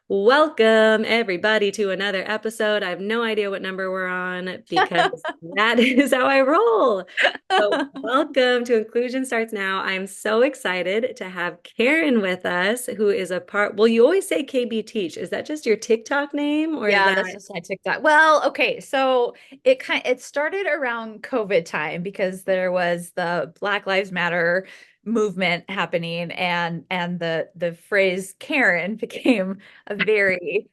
Welcome, everybody, to another episode. I have no idea what number we're on because that is how I roll. So, welcome to Inclusion Starts Now. I'm so excited to have Karen with us, who is a part. Well, you always say KB Teach. Is that just your TikTok name or is Yeah, that's that? just my TikTok. Well, okay, so it started around COVID time because there was the Black Lives Matter movement happening and the phrase Karen became a very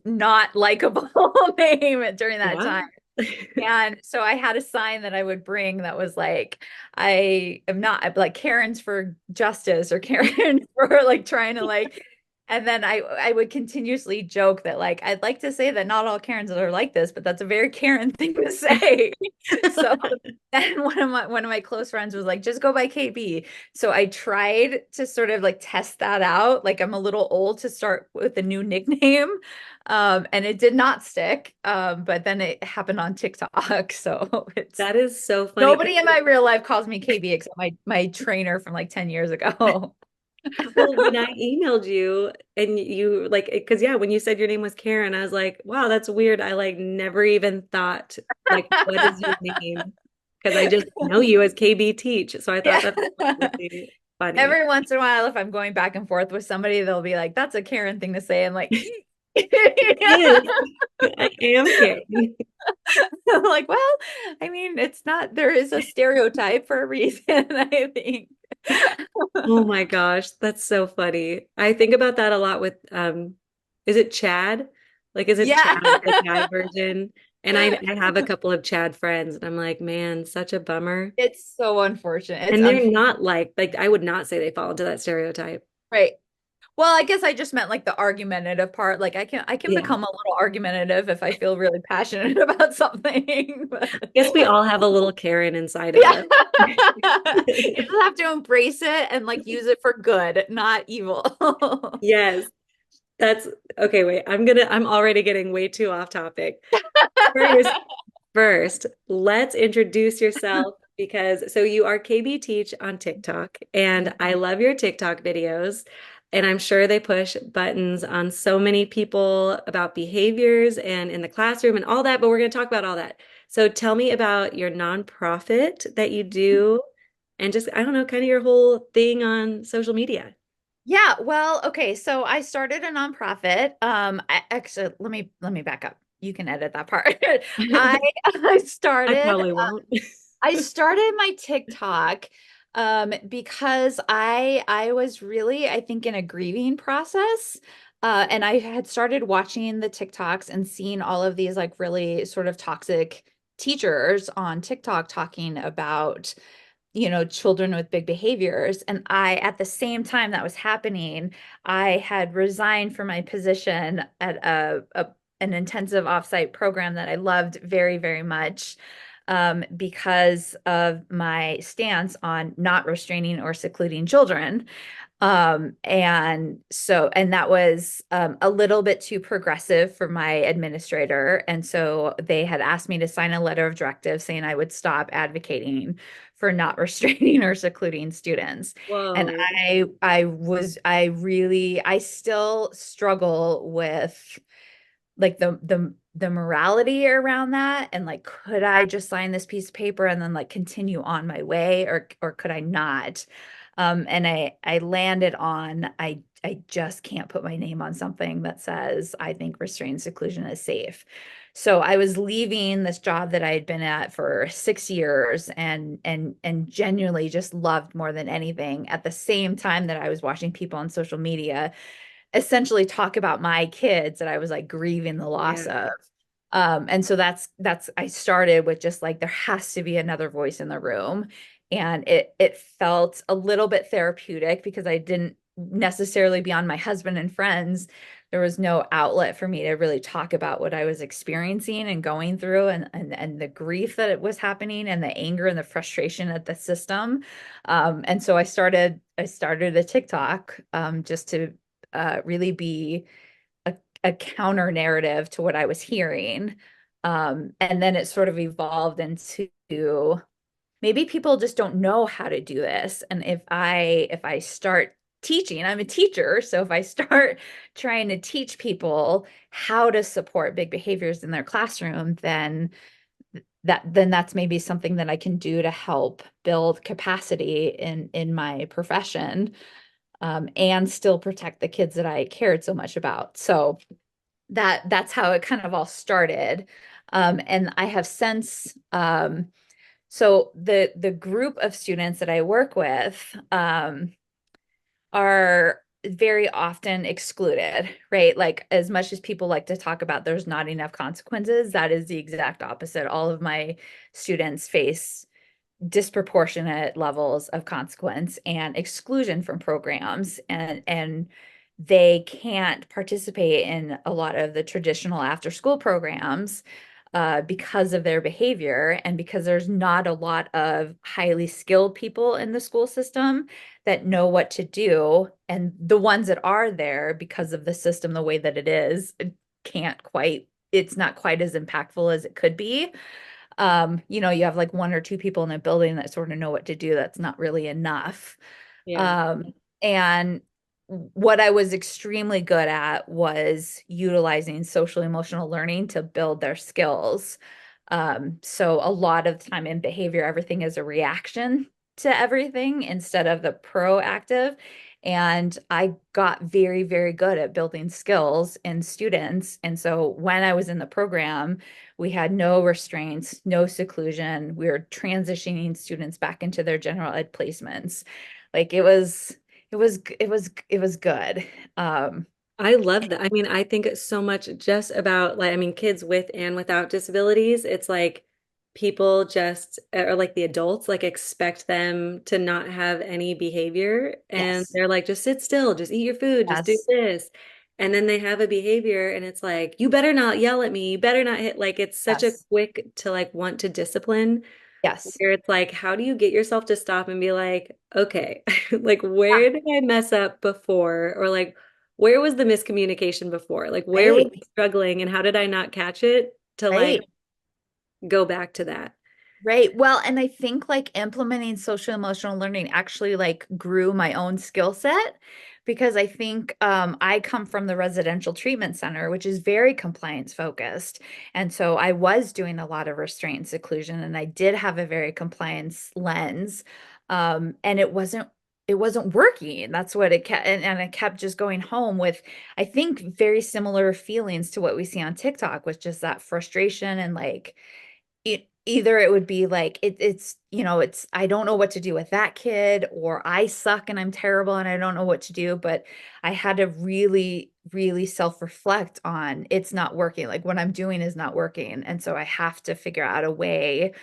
not likable name during that What? time. And so I had a sign that I would bring that was like, I am not I'm like Karen's for justice or Karen for like trying to like, and then I would continuously joke that like I'd like to say that not all Karens are like this, but that's a very Karen thing to say. So then one of my close friends was like, just go by KB. So I tried to sort of like test that out. Like I'm a little old to start with a new nickname. And it did not stick. But then it happened on TikTok. So it's That is so funny. nobody in my real life calls me KB except my trainer from like 10 years ago. Well, when I emailed you and you like, because yeah, when you said your name was Karen, I was like, wow, that's weird. I like never even thought, like, what is your name? Because I just know you as KB Teach. So I thought Yeah. that was really funny. Every once in a while, if I'm going back and forth with somebody, they'll be like, that's a Karen thing to say. I'm like, Yes, I am Karen. I'm like, well, I mean, it's not, there is a stereotype for a reason, I think. Oh my gosh, that's so funny. I think about that a lot with is it Chad? Like is it Yeah. Chad the guy version? And I have a couple of Chad friends and I'm like, man, such a bummer. It's so unfortunate. It's And they're unfortunate. not like I would not say they fall into that stereotype. Right. Well, I guess I just meant like the argumentative part. Like I can Yeah. become a little argumentative if I feel really passionate about something. Guess we all have a little Karen inside of Yeah. us. You just have to embrace it and like use it for good, not evil. Yes. That's okay, wait. I'm already getting way too off topic. First, first, let's introduce yourself because so you are KB Teach on TikTok, and I love your TikTok videos. And I'm sure they push buttons on so many people about behaviors and in the classroom and all that, but we're going to talk about all that. So tell me about your nonprofit that you do and just, I don't know, kind of your whole thing on social media. Yeah, well, okay, so I started a nonprofit. Actually let me back up. You can edit that part. I I I started probably won't. I started my TikTok because I was really, I think, in a grieving process. And I had started watching the TikToks and seeing all of these like really sort of toxic teachers on TikTok talking about, children with big behaviors. And I, at the same time that was happening, I had resigned from my position at an intensive offsite program that I loved very, very much, because of my stance on not restraining or secluding children. And that was a little bit too progressive for my administrator. And so they had asked me to sign a letter of directive saying I would stop advocating for not restraining or secluding students. And Whoa. I still struggle with like the morality around that, and like could I just sign this piece of paper and then like continue on my way, or could I not? And I landed on I just can't put my name on something that says I think restrained seclusion is safe. So I was leaving this job that I had been at for 6 years and genuinely just loved more than anything, at the same time that I was watching people on social media essentially talk about my kids that I was like grieving the loss Yeah. of. And so that's I started with just like there has to be another voice in the room. And it felt a little bit therapeutic because I didn't necessarily, beyond my husband and friends, there was no outlet for me to really talk about what I was experiencing and going through, and the grief that it was happening and the anger and the frustration at the system. And so I started a TikTok, just to really be a counter narrative to what I was hearing. And then it sort of evolved into maybe people just don't know how to do this. And if I start teaching. I'm a teacher. So if I start trying to teach people how to support big behaviors in their classroom, then that's maybe something that I can do to help build capacity in my profession, and still protect the kids that I cared so much about. So that's how it kind of all started. And I have since so the group of students that I work with are very often excluded, right? Like as much as people like to talk about there's not enough consequences, that is the exact opposite. All of my students face disproportionate levels of consequence and exclusion from programs, and they can't participate in a lot of the traditional after school programs because of their behavior and because there's not a lot of highly skilled people in the school system that know what to do. And the ones that are there, because of the system the way that it is, can't quite, it's not quite as impactful as it could be. You have like one or two people in a building that sort of know what to do. That's not really enough. Yeah. And what I was extremely good at was utilizing social emotional learning to build their skills. So a lot of time in behavior, everything is a reaction to everything instead of the proactive. And I got very, very good at building skills in students. And so when I was in the program, we had no restraints, no seclusion. We were transitioning students back into their general ed placements. Like it was good. Um, I love that. I mean, I think it's so much just about like, I mean, kids with and without disabilities. It's like people just, or like the adults, like expect them to not have any behavior. And yes, they're like, just sit still, just eat your food, just do yes, this. And then they have a behavior and it's like, you better not yell at me. You better not hit. Like, it's such a yes, quick to like want to discipline yes. where it's like, how do you get yourself to stop and be like, okay, like Yeah, where did I mess up before? Or like, where was the miscommunication before? Like, where was right, I struggling and how did I not catch it to like right. go back to that? Right. Well, and I think like implementing social emotional learning actually like grew my own skill set because I think I come from the residential treatment center, which is very compliance focused. And so I was doing a lot of restraint and seclusion, and I did have a very compliance lens. And it wasn't working. That's what it kept, and I kept just going home with, I think, very similar feelings to what we see on TikTok, with just that frustration and like either it would be like it's I don't know what to do with that kid, or I suck and I'm terrible and I don't know what to do. But I had to really, really self-reflect on it's not working. Like what I'm doing is not working. And so I have to figure out a way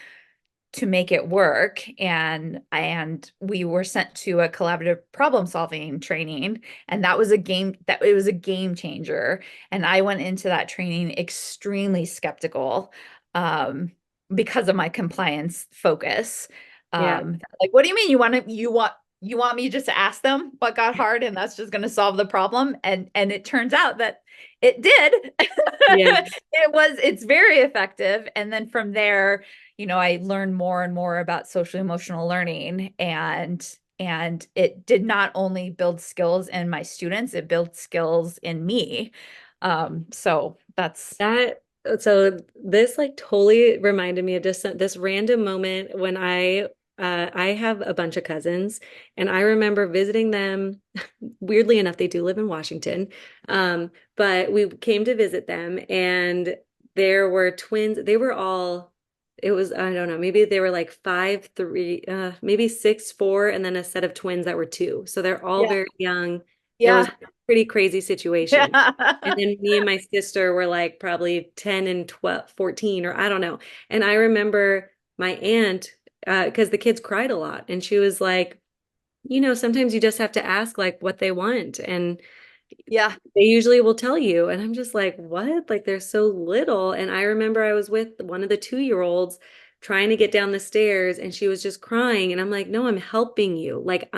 to make it work. And we were sent to a collaborative problem solving training, and that it was a game changer. And I went into that training extremely skeptical, um because of my compliance focus. Yeah. Like, what do you mean you want me just to ask them what got hard and that's just going to solve the problem? And it turns out that it did. Yeah. It's very effective. And then from there, I learned more and more about social emotional learning, and it did not only build skills in my students, it built skills in me. So that's That so this like totally reminded me of just this random moment when I have a bunch of cousins and I remember visiting them. Weirdly enough, they do live in Washington. But we came to visit them and there were twins. They were all, it was, I don't know, maybe they were like 5'3", maybe 6'4", and then a set of twins that were 2. So they're all yeah, very young. It was yeah, a pretty crazy situation. And yeah, then me and my sister were like probably 10 and 12, 14, or I don't know. And I remember my aunt, because the kids cried a lot, and she was like, sometimes you just have to ask like what they want. And yeah, they usually will tell you. And I'm just like, what? Like they're so little. And I remember I was with one of the 2-year-olds trying to get down the stairs and she was just crying. And I'm like, no, I'm helping you. Like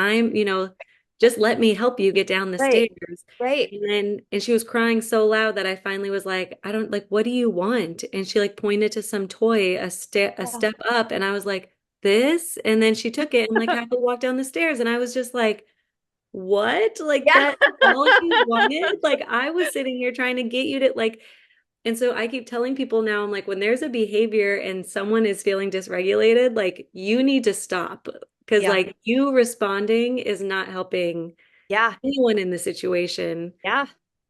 just let me help you get down the right, stairs. right, And she was crying so loud that I finally was like, I don't like, what do you want? And she like pointed to some toy, a yeah, step up. And I was like, this. And then she took it and like halfway walked down the stairs. And I was just like, what? Like Yeah. that all you wanted? Like I was sitting here trying to get you to like, and so I keep telling people now, I'm like, when there's a behavior and someone is feeling dysregulated, like you need to stop because Yeah. like you responding is not helping Yeah. anyone in the situation. Yeah.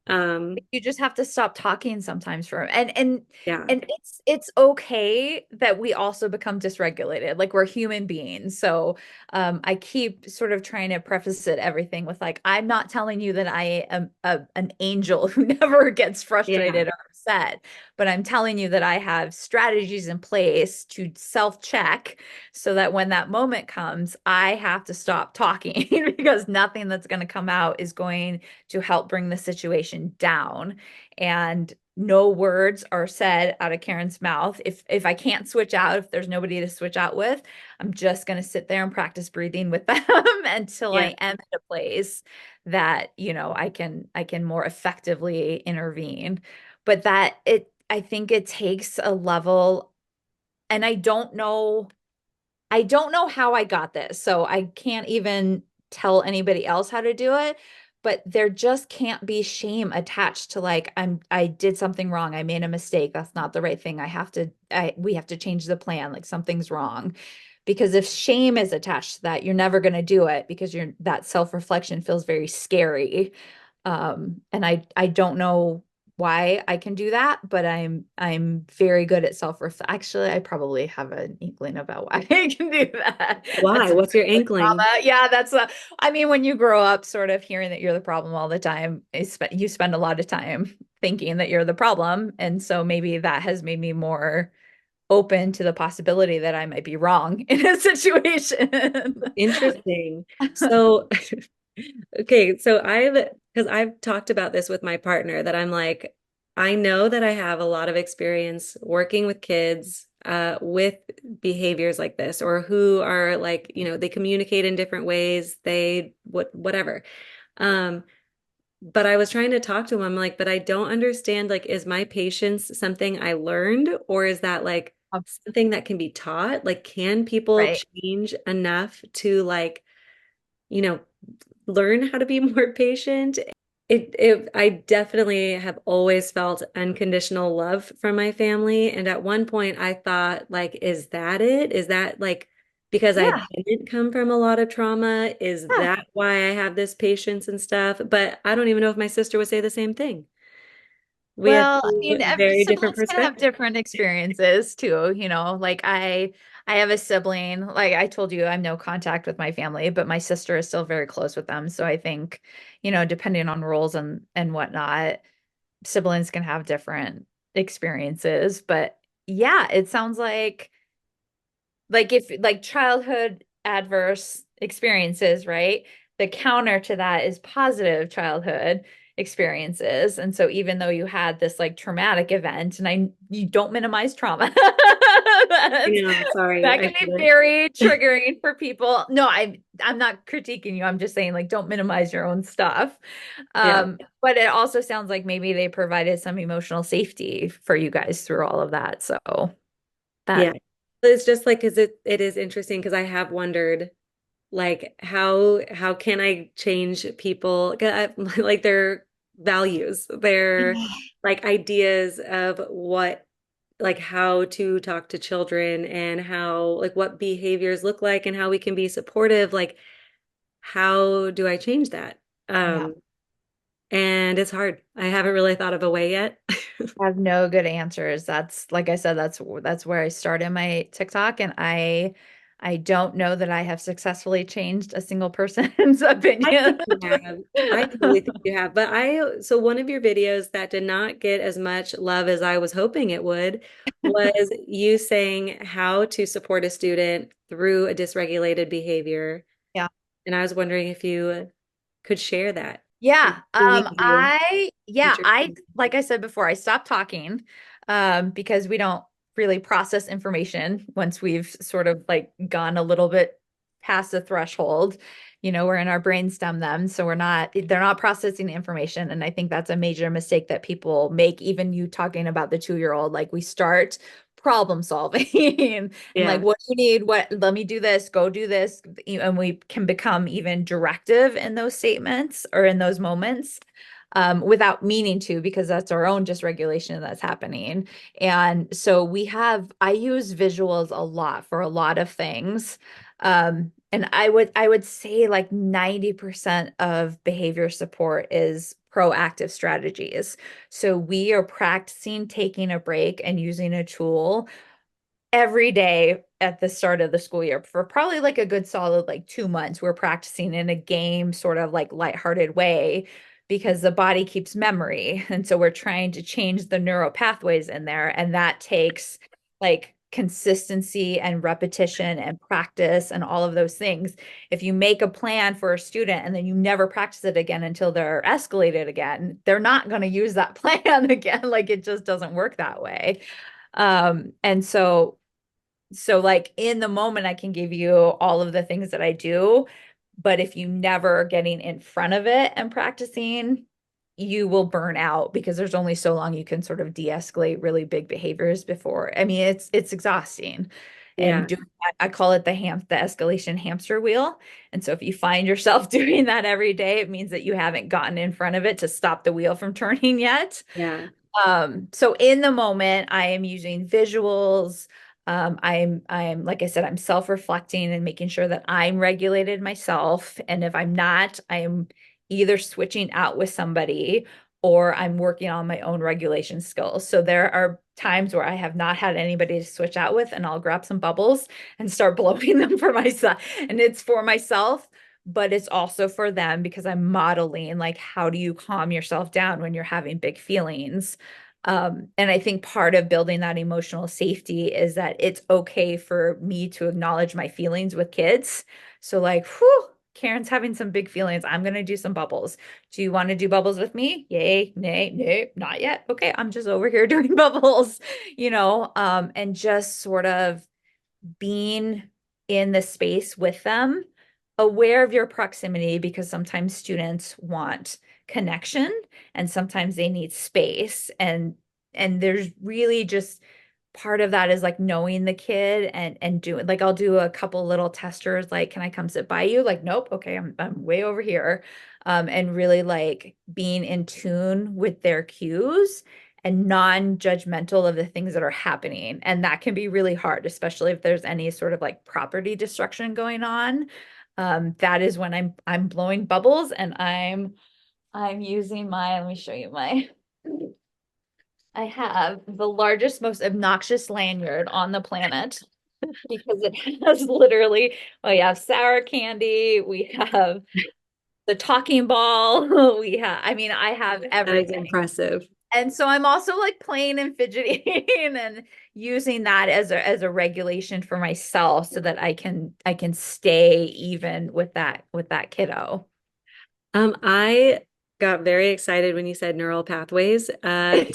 Um, You just have to stop talking sometimes for yeah, and it's okay that we also become dysregulated. Like we're human beings. So I keep sort of trying to preface it everything with like, I'm not telling you that I am an angel who never gets yeah, frustrated or upset, but I'm telling you that I have strategies in place to self-check so that when that moment comes, I have to stop talking because nothing that's going to come out is going to help bring the situation down. And no words are said out of Karen's mouth. If I can't switch out, if there's nobody to switch out with, I'm just going to sit there and practice breathing with them until I yeah. am in a place that, I can more effectively intervene. But that it I think it takes a level, and I don't know how I got this, so I can't even tell anybody else how to do it, but there just can't be shame attached to like I did something wrong. I made a mistake. That's not the right thing. We have to change the plan. Like something's wrong. Because if shame is attached to that, you're never going to do it because that self-reflection feels very scary. And I don't know why I can do that, but I'm very good at self-reflection. Actually, I probably have an inkling about why I can do that. Why? That's a What's your trauma. inkling? Yeah, I mean, when you grow up sort of hearing that you're the problem all the time, you spend a lot of time thinking that you're the problem. And so maybe that has made me more open to the possibility that I might be wrong in a situation. Interesting. So, okay, so because I've talked about this with my partner that I'm like, I know that I have a lot of experience working with kids with behaviors like this or who are like, they communicate in different ways, whatever. Um, but I was trying to talk to him. I'm like, but I don't understand, like, is my patience something I learned, or is that like something that can be taught? Like, can people Right. change enough to like, you know, learn how to be more patient? I definitely have always felt unconditional love from my family. And at one point I thought, like, is that it? Is that like because I Yeah. didn't come from a lot of trauma? Is Yeah. that why I have this patience and stuff? But I don't even know if my sister would say the same thing. We have Well, I two mean, every very different siblings can have perspectives. different experiences too, like I have a sibling, like I told you, I'm no contact with my family, but my sister is still very close with them. So I think, depending on roles and whatnot, siblings can have different experiences. But yeah, it sounds like if like childhood adverse experiences, right? The counter to that is positive childhood experiences. And so even though you had this like traumatic event, and you don't minimize trauma, I that's, know, sorry, that I can be feel very it. triggering for people. No, I'm not critiquing you. I'm just saying like don't minimize your own stuff. Yeah. But it also sounds like maybe they provided some emotional safety for you guys through all of that. So Yeah. that It's just like, because it is interesting because I have wondered like how can I change people like their values, their like ideas of what like how to talk to children and how like what behaviors look like and how we can be supportive, like how do I change that? yeah. And it's hard. I haven't really thought of a way yet. I have no good answers. That's like I said, that's where I started my TikTok, and I don't know that I have successfully changed a single person's I opinion. think you have. I totally think you have. But so one of your videos that did not get as much love as I was hoping it would was you saying how to support a student through a dysregulated behavior. Yeah. And I was wondering if you could share that. Yeah. Who made you I interesting? like I said before, I stopped talking because we don't really process information once we've sort of like gone a little bit past the threshold. We're in our brainstem then, so they're not processing the information. And I think that's a major mistake that people make, even you talking about the 2-year-old. Like we start problem solving. And like, Yeah. what do you need? What, let me do this, go do this. And we can become even directive in those statements or in those moments, without meaning to, because that's our own dysregulation that's happening. And so I use visuals a lot for a lot of things. And I would say like 90% of behavior support is proactive strategies. So we are practicing taking a break and using a tool every day at the start of the school year for probably like a good solid like 2 months. We're practicing in a game sort of like lighthearted way because the body keeps memory. And so we're trying to change the neural pathways in there. And that takes like consistency and repetition and practice and all of those things. If you make a plan for a student and then you never practice it again until they're escalated again, they're not going to use that plan again. Like it just doesn't work that way. And so like in the moment, I can give you all of the things that I do, but if you never are getting in front of it and practicing, you will burn out because there's only so long you can sort of de-escalate really big behaviors before. I mean, it's exhausting. And Yeah. doing that, I call it the escalation hamster wheel. And so if you find yourself doing that every day, it means that you haven't gotten in front of it to stop the wheel from turning yet. Yeah. So in the moment, I am using visuals. I'm like I said, I'm self-reflecting and making sure that I'm regulated myself. And if I'm not, I'm either switching out with somebody or I'm working on my own regulation skills. So there are times where I have not had anybody to switch out with, and I'll grab some bubbles and start blowing them for myself. And it's for myself, but it's also for them because I'm modeling like how do you calm yourself down when you're having big feelings. And I think part of building that emotional safety is that it's okay for me to acknowledge my feelings with kids. So like, whew, Karen's having some big feelings. I'm gonna do some bubbles. Do you want to do bubbles with me? Yay, nay, nay, not yet. Okay, I'm just over here doing bubbles, and just sort of being in the space with them, aware of your proximity, because sometimes students want connection and sometimes they need space. And there's really just part of that is like knowing the kid and doing like I'll do a couple little testers like, can I come sit by you? Like, nope, okay, I'm way over here. And really like being in tune with their cues and non-judgmental of the things that are happening. And that can be really hard, especially if there's any sort of like property destruction going on. That is when I'm blowing bubbles and I'm using let me show you I have the largest, most obnoxious lanyard on the planet because it has literally, we have sour candy, we have the talking ball, I mean, I have That is everything. impressive. And so I'm also like playing and fidgeting and using that as a regulation for myself so that I can stay even with that kiddo. I got very excited when you said neural pathways. I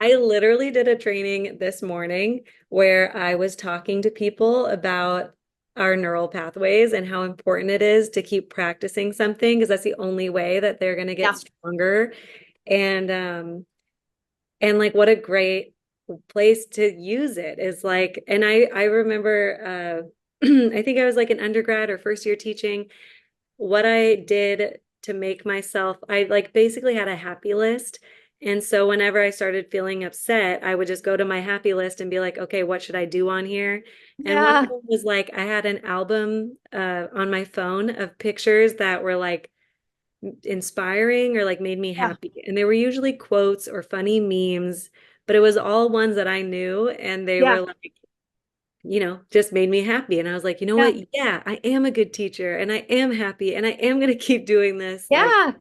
literally did a training this morning where I was talking to people about our neural pathways and how important it is to keep practicing something because that's the only way that they're going to get Yeah, stronger. And like what a great place to use it is like, and I remember I think I was like an undergrad or first year teaching what I did to make myself, I like basically had a happy list. And so whenever I started feeling upset, I would just go to my happy list and be like, okay, what should I do on here? And one of yeah, them was like, I had an album on my phone of pictures that were like inspiring or like made me yeah, happy. And they were usually quotes or funny memes, but it was all ones that I knew. And they yeah, were like, just made me happy. And I was like, you know yeah, what? Yeah, I am a good teacher and I am happy and I am going to keep doing this. Like, yeah,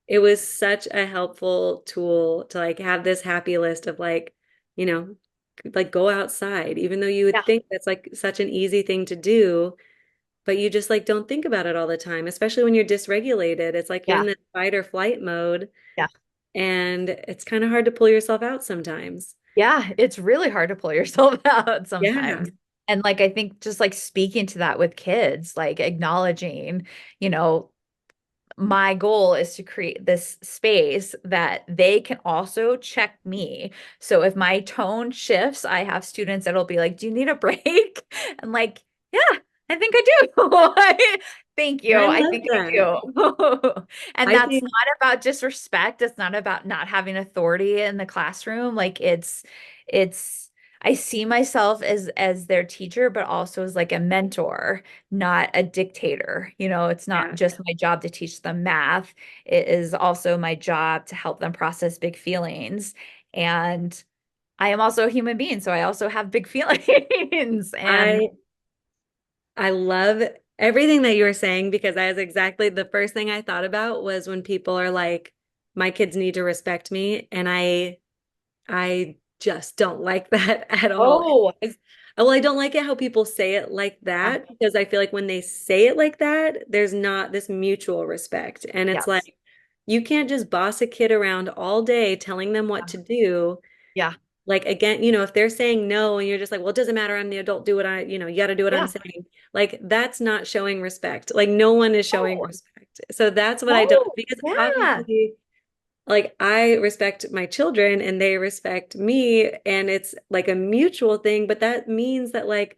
it was such a helpful tool to like have this happy list of like, you know, like go outside, even though you would yeah, think that's like such an easy thing to do, but you just like don't think about it all the time, especially when you're dysregulated. It's like you're in yeah, this fight or flight mode yeah. and it's kind of hard to pull yourself out sometimes. Yeah, it's really hard to pull yourself out Yeah. sometimes. And like I think just like speaking to that with kids, like acknowledging, you know, my goal is to create this space that they can also check me. So if my tone shifts, I have students that'll be like, "Do you need a break?" And like, "Yeah, I think I do." Thank you. I I love think I that. do. And I that's think, not about disrespect. It's not about not having authority in the classroom. Like it's I see myself as their teacher, but also as like a mentor, not a dictator. It's not yeah, just my job to teach them math. It is also my job to help them process big feelings. And I am also a human being, so I also have big feelings. And I I love everything that you were saying because that is exactly the first thing I thought about was when people are like, my kids need to respect me, and I just don't like that at all. oh, Well, I don't like it how people say it like yeah, that because I feel like when they say it like that, there's not this mutual respect. And it's yes. like, you can't just boss a kid around all day telling them what to do. Yeah. Like, again, if they're saying no and you're just like, well, it doesn't matter. I'm the adult. Do what you got to do what I'm Yeah. saying. Like, that's not showing respect. Like, no one is showing Oh, respect. So that's what I don't, oh, because yeah. obviously like I respect my children and they respect me and it's like a mutual thing, but that means that like,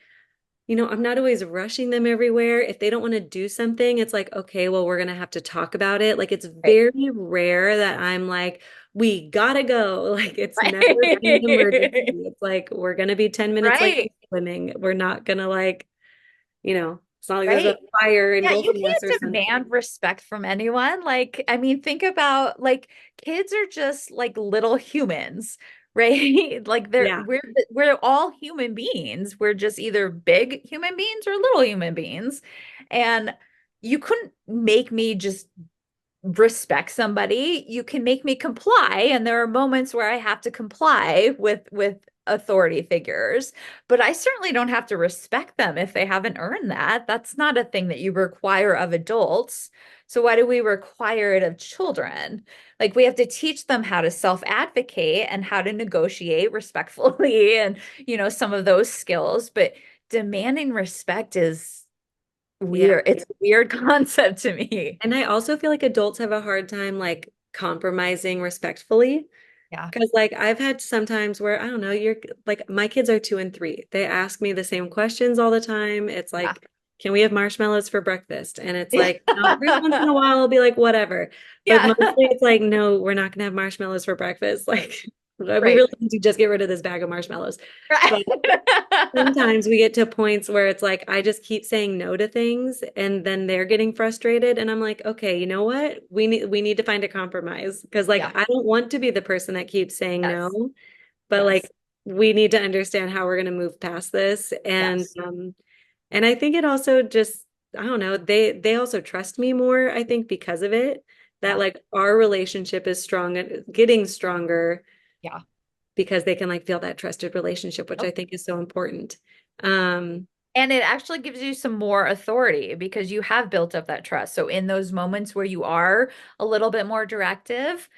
I'm not always rushing them everywhere. If they don't want to do something, it's like, okay, well, we're gonna have to talk about it. Like it's Right. very rare that I'm like, we gotta go. Like it's never been an emergency. Right. It's like we're gonna be 10 minutes late Right. for swimming. We're not gonna like, it's not like there's a Right. fire Yeah, you engulfing us or can't something. demand respect from anyone. Like, I mean, think about like kids are just like little humans, right? Like Yeah. we're all human beings. We're just either big human beings or little human beings. And you couldn't make me just respect somebody. You can make me comply, and there are moments where I have to comply with authority figures, but I certainly don't have to respect them if they haven't earned that. That's not a thing that you require of adults. So why do we require it of children? Like we have to teach them how to self-advocate and how to negotiate respectfully and some of those skills, but demanding respect is Yeah. weird. It's a weird concept to me. And I also feel like adults have a hard time like compromising respectfully. Yeah. Because like I've had sometimes where I don't know, you're like my kids are 2 and 3. They ask me the same questions all the time. It's Yeah. like, can we have marshmallows for breakfast? And it's Yeah. like, every once in a while I'll be like, whatever. But Yeah. mostly it's like, no, we're not gonna have marshmallows for breakfast. Like we Right. really need to just get rid of this bag of marshmallows. Right. But sometimes we get to points where it's like I just keep saying no to things and then they're getting frustrated and I'm like, okay, you know what? We need to find a compromise because like Yeah. I don't want to be the person that keeps saying Yes. no, but like Yes. we need to understand how we're going to move past this Yes. and I think it also just I don't know, they also trust me more, I think because of it, that Yeah. like our relationship is strong and getting stronger Yeah. because they can like feel that trusted relationship, which I Yep. think is so important. Um, And it actually gives you some more authority because you have built up that trust. So in those moments where you are a little bit more directive,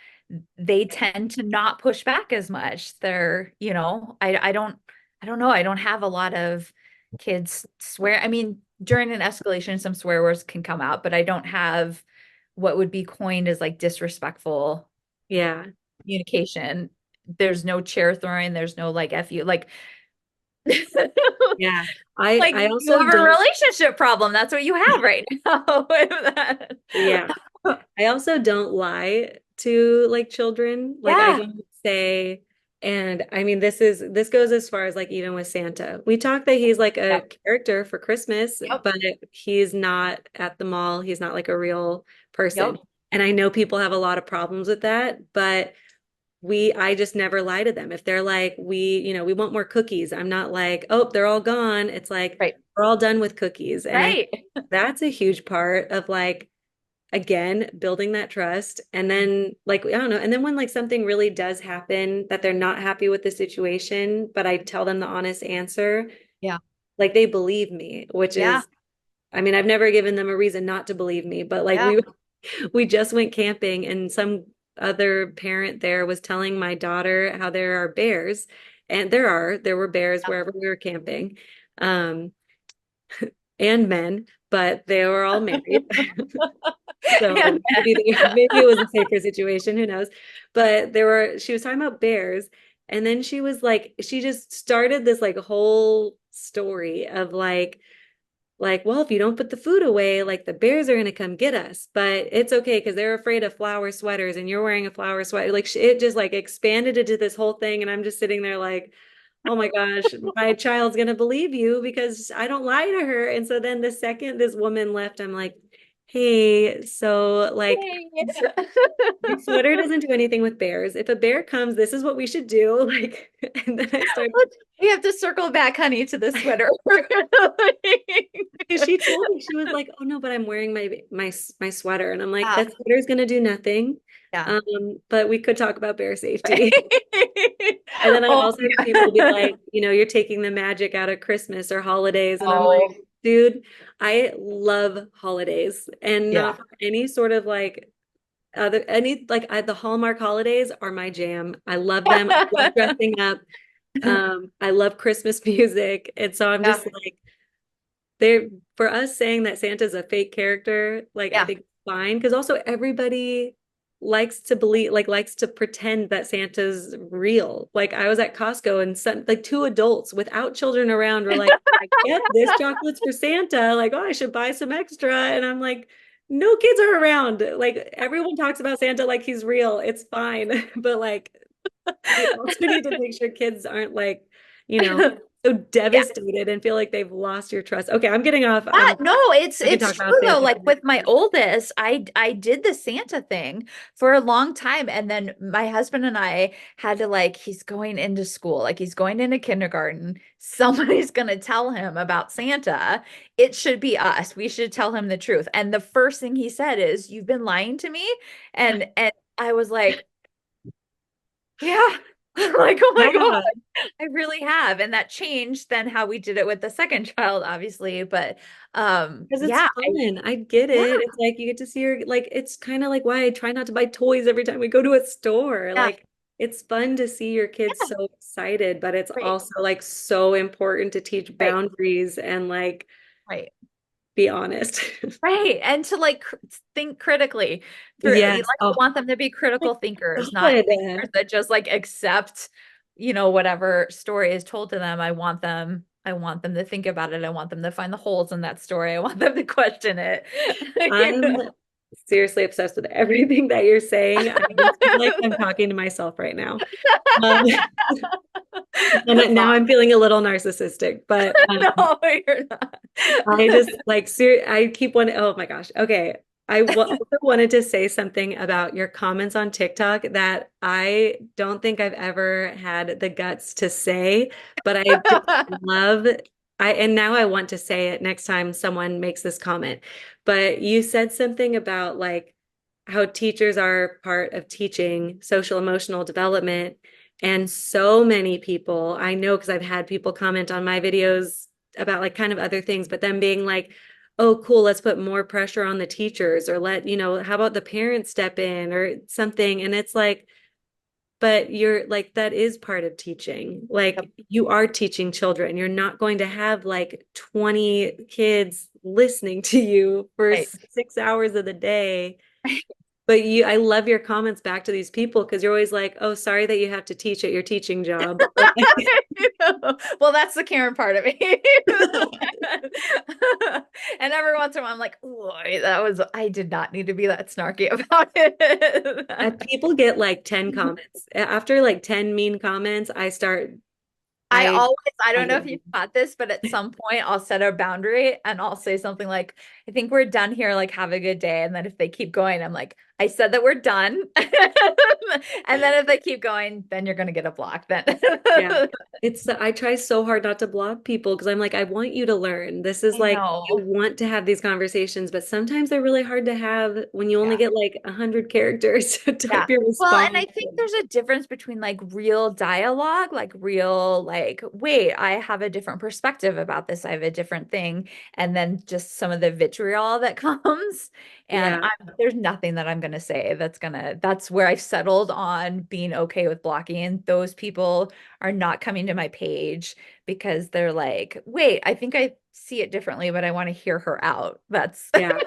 they tend to not push back as much. I don't know. I don't have a lot of kids swear. I mean, during an escalation, some swear words can come out, but I don't have what would be coined as like disrespectful yeah, communication. There's no chair throwing, there's no like F you. Like yeah. I like I you also have a don't, relationship problem. That's what you have right now with that. yeah. I also don't lie to like children. Like I Yeah. don't say, and I mean this goes as far as like even with Santa. We talk that he's like a Yep. character for Christmas, Yep. but he's not at the mall. He's not like a real person. Yep. And I know people have a lot of problems with that, but I just never lie to them. If they're like, we want more cookies, I'm not like, oh, they're all gone. It's like, Right. we're all done with cookies. And I think Right. that's a huge part of like, again, building that trust. And then like, I don't know. And then when like something really does happen that they're not happy with the situation, but I tell them the honest answer, Yeah. like they believe me, which Yeah. is, I mean, I've never given them a reason not to believe me, but like Yeah. we just went camping and some other parent there was telling my daughter how there are bears and there were bears Yeah. wherever we were camping um and men but they were all married So And maybe it was a safer situation, who knows? But she was talking about bears, and then she was like, she just started this like whole story of like, well, if you don't put the food away, like the bears are gonna come get us. But it's okay because they're afraid of flower sweaters, and you're wearing a flower sweater. Like it just like expanded into this whole thing, and I'm just sitting there like, oh my gosh, my child's gonna believe you because I don't lie to her. And so then the second this woman left, I'm like, hey, so like your sweater doesn't do anything with bears. If a bear comes, this is what we should do. Like, and then I started, we have to circle back, honey, to the sweater. because she told me, she was like, oh no, but I'm wearing my sweater. And I'm like, Yeah. that sweater's gonna do nothing. Yeah. But we could talk about bear safety. And then I've Oh, also had people be like, you're taking the magic out of Christmas or holidays. And I'm oh, like, dude, I love holidays and yeah. not for any sort of like the Hallmark holidays are my jam. I love them. I love dressing up. I love Christmas music. And so I'm Yeah. just like, they're for us saying that Santa's a fake character, like I Yeah. think it's fine because also everybody likes to pretend that Santa's real. Like I was at Costco and some like two adults without children around were like, I get this chocolate's for Santa. Like, oh, I should buy some extra. And I'm like, no kids are around. Like everyone talks about Santa like he's real. It's fine. But like we also need to make sure kids aren't like, you know, so Yeah. devastated and feel like they've lost your trust. Okay, I'm getting off. No, it's We can it's talk true about though. Santa Like for with next my time. oldest, I did the Santa thing for a long time, and then my husband and I had to like he's going into school, like he's going into kindergarten. Somebody's gonna tell him about Santa. It should be us. We should tell him the truth. And the first thing he said is, "You've been lying to me," and I was like, "Yeah." Like, oh my God. Yeah, I really have. And that changed then how we did it with the second child, obviously. But because it's yeah, fun. I get yeah, it. It's like you get to see her, like, it's kind of like why I try not to buy toys every time we go to a store. yeah, Like, it's fun to see your kids yeah, so excited, but it's right, also like so important to teach right, boundaries and like right. be honest. Right. And to like think critically through you Yes. like I Oh want them to be my critical thinkers, not God. thinkers that just like accept, whatever story is told to them. I want them to think about it. I want them to find the holes in that story. I want them to question it. I'm seriously obsessed with everything that you're saying. I just feel like I'm talking to myself right now. Um, and now I'm feeling a little narcissistic, but No, you're not. I just like I keep one. Oh my gosh. Okay. Also wanted to say something about your comments on TikTok that I don't think I've ever had the guts to say, but I just love and now I want to say it next time someone makes this comment. But you said something about like how teachers are part of teaching social emotional development. And so many people, I know because I've had people comment on my videos about like kind of other things, but then being like, oh, cool, let's put more pressure on the teachers or how about the parents step in or something. And it's like, but you're like, that is part of teaching. Yep. Like, you are teaching children. You're not going to have like 20 kids listening to you for Right. 6 hours of the day. But I love your comments back to these people because you're always like, oh, sorry that you have to teach at your teaching job. Well, that's the Karen part of me. And every once in a while, I'm like, "Ooh, I did not need to be that snarky about it." People get like 10 comments. After like 10 mean comments, I I, always, I I don't know get if you've caught this, but at some point I'll set a boundary and I'll say something like, I think we're done here, like have a good day. And then if they keep going, I'm like, I said that we're done. And then if they keep going, then you're gonna get a block then. yeah. I try so hard not to block people because I'm like, I want you to learn. This is I like, I know. want to have these conversations, but sometimes they're really hard to have when you only Yeah. get like 100 characters to Yeah. type your Well, and response. I think there's a difference between like real dialogue, like real, like, wait, I have a different perspective about this. I have a different thing. And then just some of the vitriol that comes. And Yeah. there's nothing that I'm going to say that's where I've settled on being okay with blocking. And those people are not coming to my page because they're like, wait, I think I see it differently, but I want to hear her out. That's Yeah.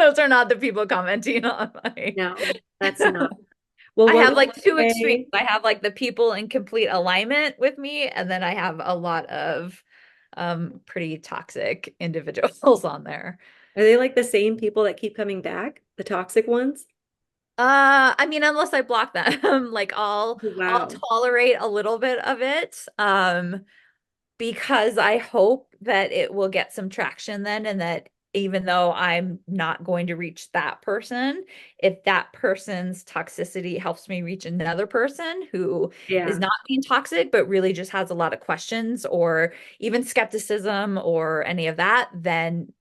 Those are not the people commenting on my. No, that's not. Well, I what have would like you two extremes. say? I have like the people in complete alignment with me, and then I have a lot of pretty toxic individuals on there. Are they like the same people that keep coming back? The toxic ones? I mean, unless I block them, like I'll Wow. tolerate a little bit of it. Because I hope that it will get some traction then, and that even though I'm not going to reach that person, if that person's toxicity helps me reach another person who is Yeah. not being toxic, but really just has a lot of questions or even skepticism or any of that, then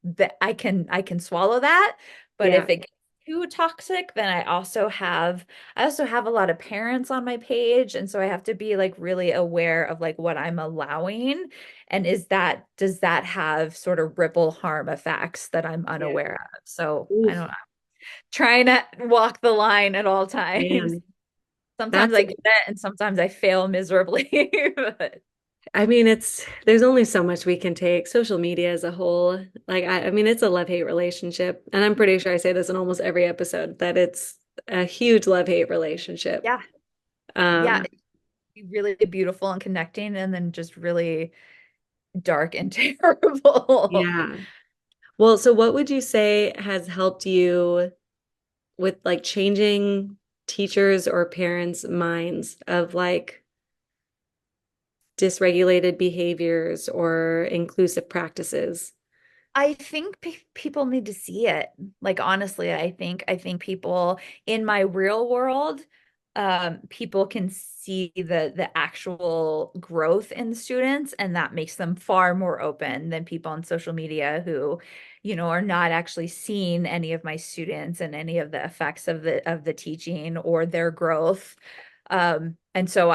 that I can swallow that. But Yeah. if it gets too toxic, then I also have a lot of parents on my page, and so I have to be like really aware of like what I'm allowing, and does that have sort of ripple harm effects that I'm Yeah. unaware of? So I don't Oof, know. Trying to walk the line at all times. man. Sometimes That's I get it, and sometimes I fail miserably. But I mean, there's only so much we can take. Social media as a whole, like I mean, it's a love-hate relationship. And I'm pretty sure I say this in almost every episode that it's a huge love-hate relationship. yeah, yeah, Um, it's really beautiful and connecting, and then just really dark and terrible. yeah. Well, so what would you say has helped you with like changing teachers or parents' minds of like dysregulated behaviors or inclusive practices? I think people need to see it. Like honestly, I think people in my real world, people can see the actual growth in students, and that makes them far more open than people on social media who, are not actually seeing any of my students and any of the effects of the teaching or their growth. And so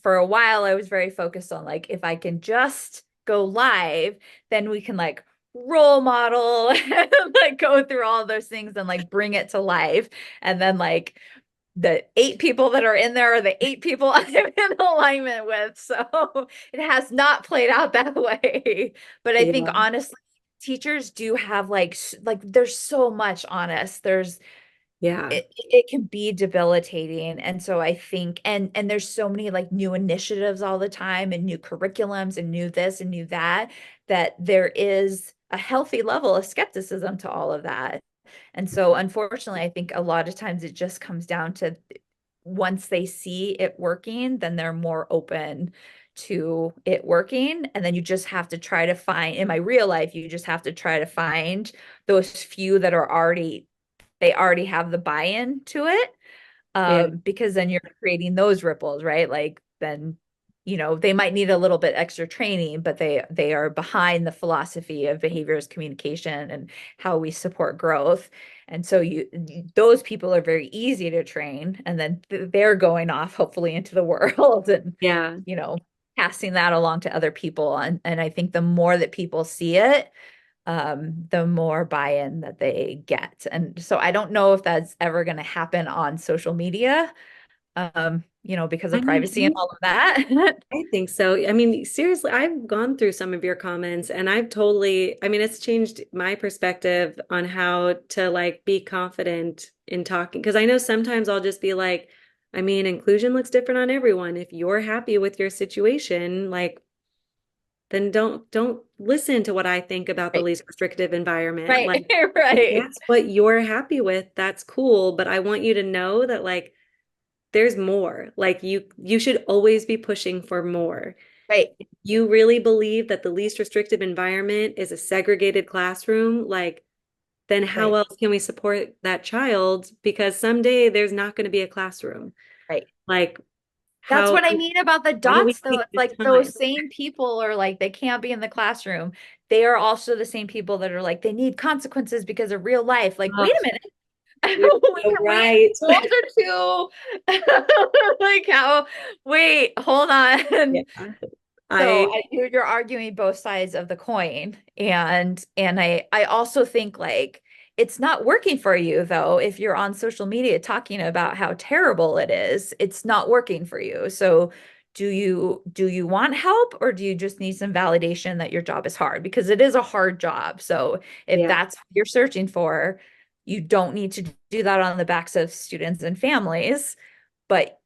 for a while, I was very focused on like, if I can just go live, then we can like role model and like go through all those things and like bring it to life. And then like the 8 people that are in there are the 8 people I'm in alignment with. So it has not played out that way. But I think Yeah. honestly, teachers do have like there's so much on us. Yeah. It can be debilitating, and so I think and there's so many like new initiatives all the time and new curriculums and new this and new that, that there is a healthy level of skepticism to all of that. And so unfortunately, I think a lot of times it just comes down to once they see it working, then they're more open to it working. And then you just have to try to find, in my real life, you just have to try to find those few that are already they already have the buy-in to it, Yeah. because then you're creating those ripples, right? Like then they might need a little bit extra training, but they are behind the philosophy of behaviors communication and how we support growth. And so those people are very easy to train, and then they're going off hopefully into the world and Yeah. you know passing that along to other people. And I think the more that people see it, the more buy-in that they get. And so I don't know if that's ever going to happen on social media, because I of mean, privacy and all of that. I think so. I mean, seriously, I've gone through some of your comments and I mean, it's changed my perspective on how to like be confident in talking. Because I know sometimes I'll just be like, I mean, inclusion looks different on everyone. If you're happy with your situation, like, then don't listen to what I think about the Right, least restrictive environment. right, Like, if right, that's what you're happy with, that's cool. But I want you to know that like there's more. Like you should always be pushing for more. right, You really believe that the least restrictive environment is a segregated classroom, like then how right, else can we support that child? Because someday there's not going to be a classroom. right. Like That's how what I mean about the how do we dots, though. take It's the like time? those same people are like, they can't be in the classroom. They are also the same people that are like, they need consequences because of real life. Like, Oh, wait a minute. you're We so are way right. closer to like how, wait, hold Yeah. on. So I you're arguing both sides of the coin. And I also think like it's not working for you though. If you're on social media talking about how terrible it is, it's not working for you. So do you want help, or do you just need some validation that your job is hard? Because it is a hard job. So if Yeah. that's what you're searching for, you don't need to do that on the backs of students and families, but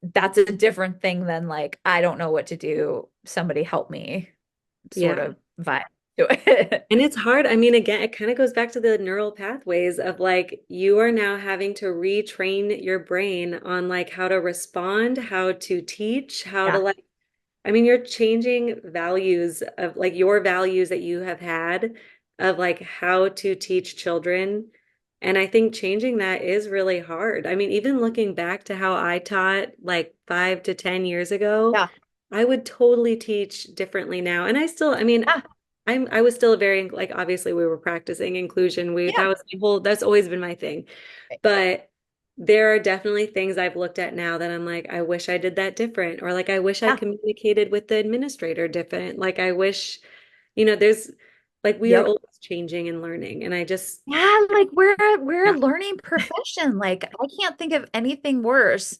that's a different thing than like, I don't know what to do, somebody help me sort Yeah. of vibe to it. And it's hard. I mean, again, it kind of goes back to the neural pathways of like you are now having to retrain your brain on like how to respond, how to teach, how to Yeah, like, I mean, you're changing values of like your values that you have had of like how to teach children. And I think changing that is really hard. I mean, even looking back to how I taught like 5 to 10 years ago, yeah, I would totally teach differently now. And I still, I mean, yeah, I was still a very like obviously we were practicing inclusion. That yeah. was my whole that's always been my thing. But there are definitely things I've looked at now that I'm like, I wish I did that different, or like I wish I Yeah. communicated with the administrator different. Like I wish, there's like we are Yep. always changing and learning. And I just Yeah, like we're yeah, a learning profession. Like I can't think of anything worse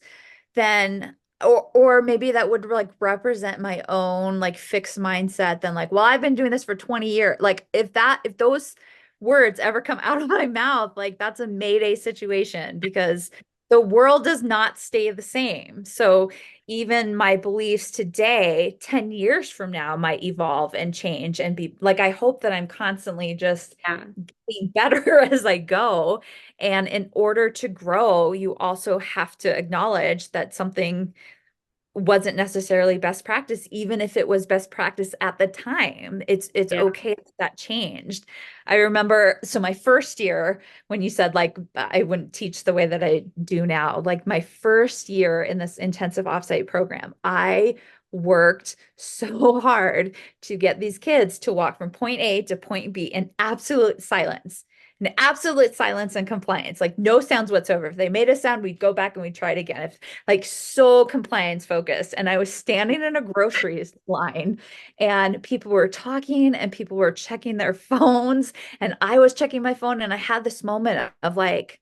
than, or maybe that would like represent my own like fixed mindset than like, well, I've been doing this for 20 years. Like if those words ever come out of my mouth, like that's a mayday situation, because the world does not stay the same. So even my beliefs today, 10 years from now, might evolve and change and be like, I hope that I'm constantly just yeah, getting better as I go. And in order to grow, you also have to acknowledge that something wasn't necessarily best practice, even if it was best practice at the time. It's yeah, okay that that changed. I remember, so my first year, when you said like I wouldn't teach the way that I do now, like my first year in this intensive offsite program, I worked so hard to get these kids to walk from point A to point B in absolute silence. In absolute silence and compliance, like no sounds whatsoever. If they made a sound, we'd go back and we'd try it again. If like so compliance focused. And I was standing in a grocery line and people were talking and people were checking their phones. And I was checking my phone and I had this moment of like,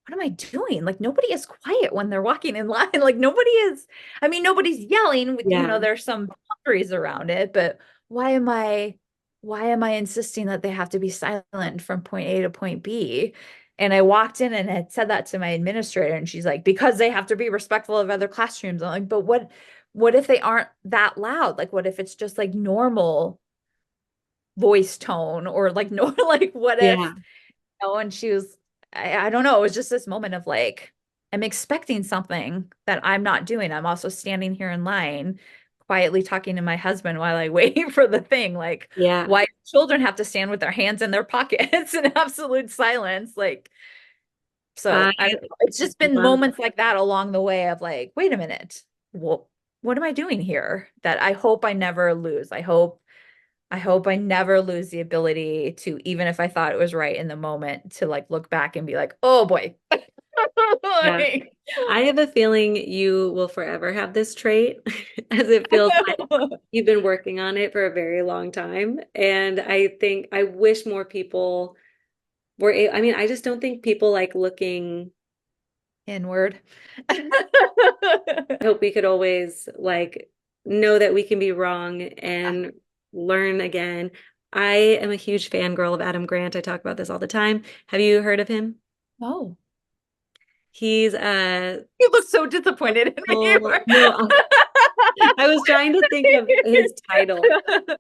what am I doing? Like nobody is quiet when they're walking in line. Like nobody is, I mean, nobody's yelling, yeah, there's some boundaries around it, but why am I why am I insisting that they have to be silent from point A to point B? And I walked in and had said that to my administrator, and she's like, because they have to be respectful of other classrooms. I'm like, but what if they aren't that loud? Like what if it's just like normal voice tone, or like no, like what if, yeah, and she was, I don't know, it was just this moment of like, I'm expecting something that I'm not doing. I'm also standing here in line, quietly talking to my husband while I wait for the thing. Like, yeah. why do children have to stand with their hands in their pockets in absolute silence? Like, I so I don't know. It's just been love moments like that along the way of like, wait a minute, well, what am I doing here? That I hope I never lose. I hope I never lose the ability to, even if I thought it was right in the moment, to like look back and be like, oh boy. yeah. Like, I have a feeling you will forever have this trait, as it feels like you've been working on it for a very long time. And I think I wish more people I mean, I just don't think people like looking. inward. I hope we could always like know that we can be wrong and learn again. I am a huge fangirl of Adam Grant. I talk about this all the time. Have you heard of him? No. He's a You look so disappointed in me. no, I was trying to think of his title.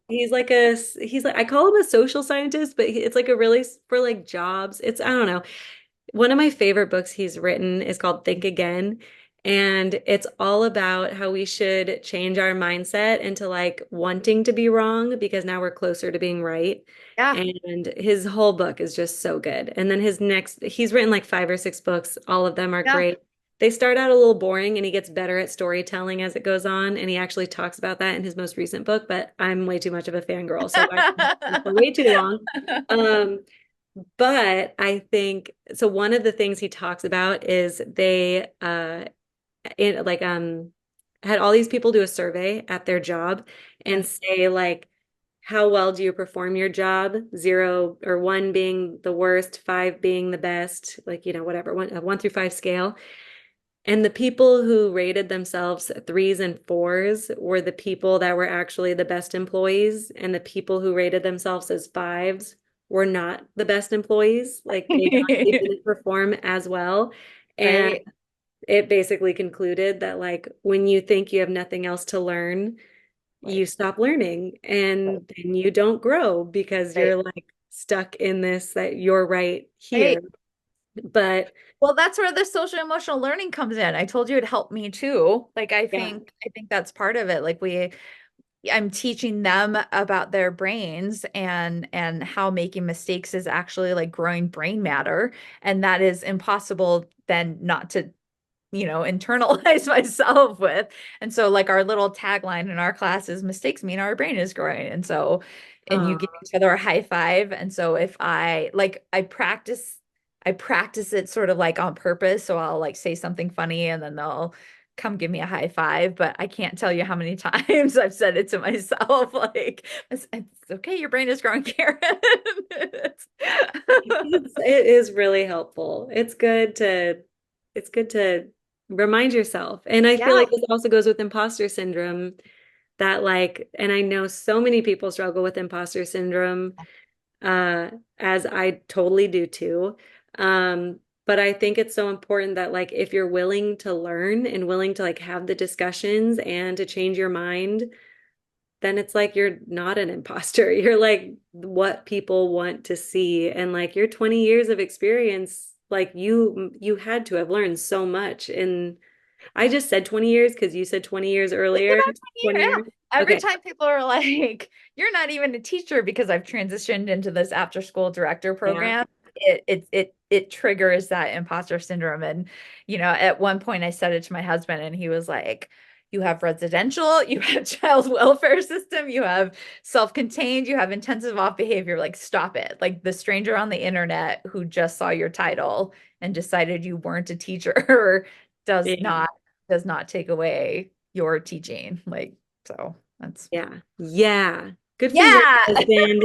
He's like I call him a social scientist, but it's like a really for like jobs. It's I don't know. One of my favorite books he's written is called Think Again. And it's all about how we should change our mindset into like wanting to be wrong because now we're closer to being right. Yeah, And his whole book is just so good. And then he's written like 5 or 6 books. All of them are yeah. great. They start out a little boring and he gets better at storytelling as it goes on. And he actually talks about that in his most recent book, but I'm way too much of a fangirl. So I for way too long. Um, but I think so one of the things he talks about is they like had all these people do a survey at their job Yeah, and say like how well do you perform your job? 0 or 1 being the worst, 5 being the best, like whatever, 1 through 5 scale. And the people who rated themselves threes and fours were the people that were actually the best employees, and the people who rated themselves as fives were not the best employees. Like they didn't perform as well. And Right, it basically concluded that like when you think you have nothing else to learn, you right, stop learning right, and then you don't grow because right, you're like stuck in this that you're right right. here. But Well, that's where the social emotional learning comes in. I told you it helped me too. Like yeah. I think that's part of it. Like I'm teaching them about their brains and how making mistakes is actually like growing brain matter, and that is impossible then not to internalize myself with. And so like our little tagline in our class is mistakes mean our brain is growing. And so, and you give Oh, each other a high five. And so if I practice it sort of like on purpose. So I'll like say something funny and then they'll come give me a high five. But I can't tell you how many times I've said it to myself. Like, it's okay, your brain is growing, Karen. it is really helpful. It's good to remind yourself. And I feel Yeah. like this also goes with imposter syndrome that like, and I know so many people struggle with imposter syndrome, uh, as I totally do too. But I think it's so important that like if you're willing to learn and willing to like have the discussions and to change your mind, then it's like you're not an imposter. You're like what people want to see. And like your 20 years of experience, like you had to have learned so much. And I just said 20 years because you said 20 years It's earlier. about 20 years. 20 Yeah. years. Every Okay. time people are like, you're not even a teacher because I've transitioned into this after school director Yeah. program, it triggers that imposter syndrome. And, at one point I said it to my husband and he was like, you have residential, you have child welfare system, you have self-contained, you have intensive off behavior. Like, stop it. Like the stranger on the internet who just saw your title and decided you weren't a teacher does Yeah. not does not take away your teaching. Like, so that's, Yeah. Yeah. Good for your yeah. husband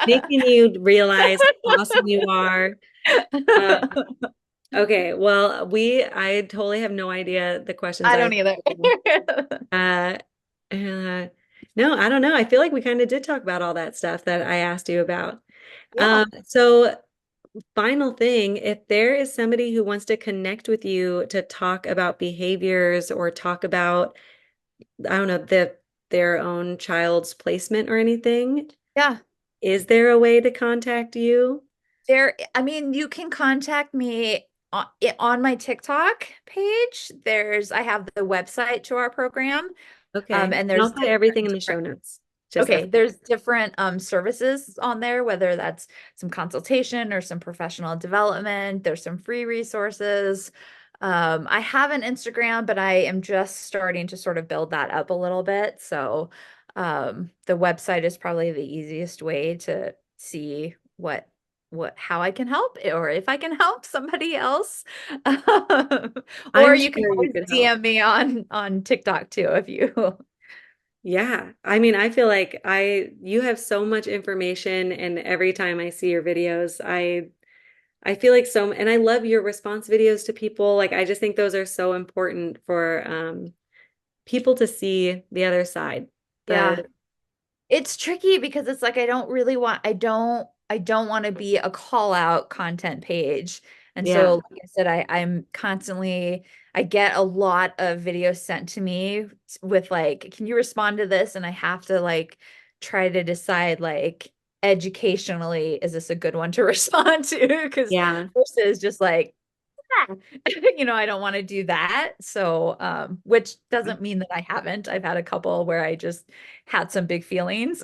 making you realize how awesome you are. Uh, okay. Well, I totally have no idea the questions I I don't either. uh, uh, no, I don't know. I feel like we kind of did talk about all that stuff that I asked you about. Yeah. So final thing, if there is somebody who wants to connect with you to talk about behaviors or talk about, I don't know, their own child's placement or anything, Yeah. is there a way to contact you? I mean, you can contact me on my TikTok page. I have the website to our program. Okay. And And there's I'll put everything in the show different notes. Just as Okay, there's different services on there, whether that's some consultation or some professional development. There's some free resources. I have an Instagram, but I am just starting to sort of build that up a little bit. So the website is probably the easiest way to see how I can help or if I can help somebody else. Or I'm you can sure you always could help. DM me on TikTok too if you. Yeah. I mean, I feel like you have so much information and every time I see your videos, I feel like and I love your response videos to people. Like I just think those are so important for people to see the other side. Yeah. The It's tricky because it's like I don't want to be a call out content page. And yeah. so like I said, I get a lot of videos sent to me with like, can you respond to this? And I have to like try to decide like educationally, is this a good one to respond to? Because Yeah. versus just like I don't want to do that. So, which doesn't mean that I haven't. I've had a couple where I just had some big feelings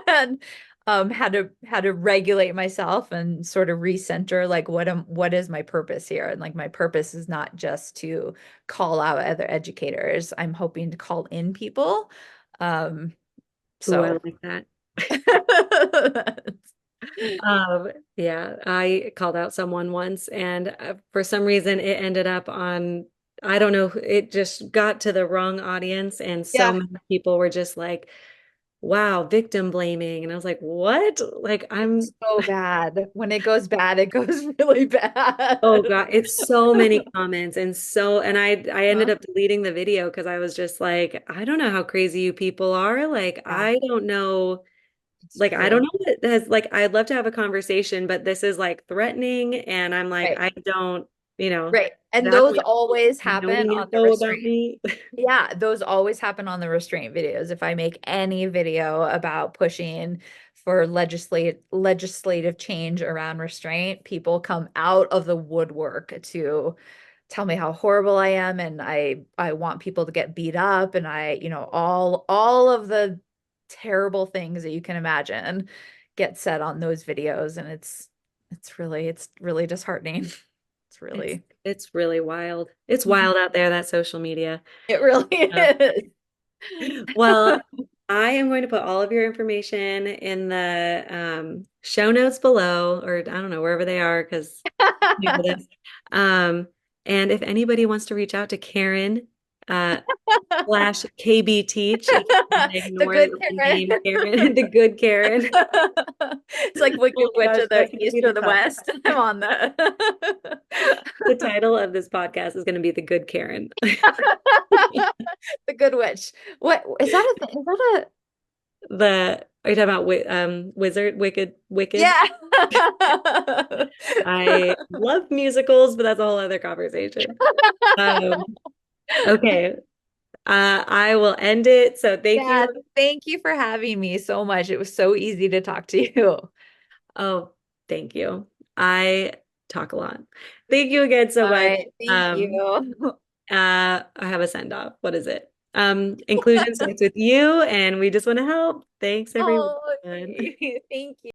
and had to regulate myself and sort of recenter like what is my purpose here? And like my purpose is not just to call out other educators. I'm hoping to call in people. Um, Ooh, I so like that. Yeah, I called out someone once, and for some reason, it ended up on, I don't know, it just got to the wrong audience, and so yeah. many people were just like, wow, victim blaming. And I was like, what? Like, I'm, It's so bad. When it goes bad, it goes really oh bad. God, it's so many comments and and I ended Huh? up deleting the video because I was just like, I don't know how crazy you people are. Like, Yeah, I don't know. it's Like, I don't true. know what it has, like, I'd love to have a conversation, but this is like threatening. And I'm like, Right. I don't, you know, Right. And that those way always happen knowing on the info about restraint. me. Yeah, those always happen on the restraint videos. If I make any video about pushing for legislative change around restraint, people come out of the woodwork to tell me how horrible I am, and I want people to get beat up, and all of the terrible things that you can imagine get said on those videos, and it's really disheartening. It's It's really it's really wild. It's Mhm. wild out there, that social media. It really Uh, is. well, I am going to put all of your information in the show notes below, or I don't know, wherever they are, because new to this. Um, and if anybody wants to reach out to Karen, uh, slash KB Teach, if you want to The ignore good the name Karen. Karen, the good Karen. It's like Wicked Oh my Witch gosh, of the that's going to East be or the the top. West. I'm on the The title of this podcast is going to be The Good Karen. the Good Witch. What is that a thing? Is that a Are you talking about Wizard, Wicked? yeah. I love musicals, but that's a whole other conversation. Um, okay. I will end it. So thank Yeah, you. thank you for having me so much. It was so easy to talk to you. Oh, thank you. I talk a lot. Thank you again so All much. right, thank Um, you. I have a send off. What is it? Inclusion starts with you, and we just want to help. Thanks, everyone. Oh, thank you.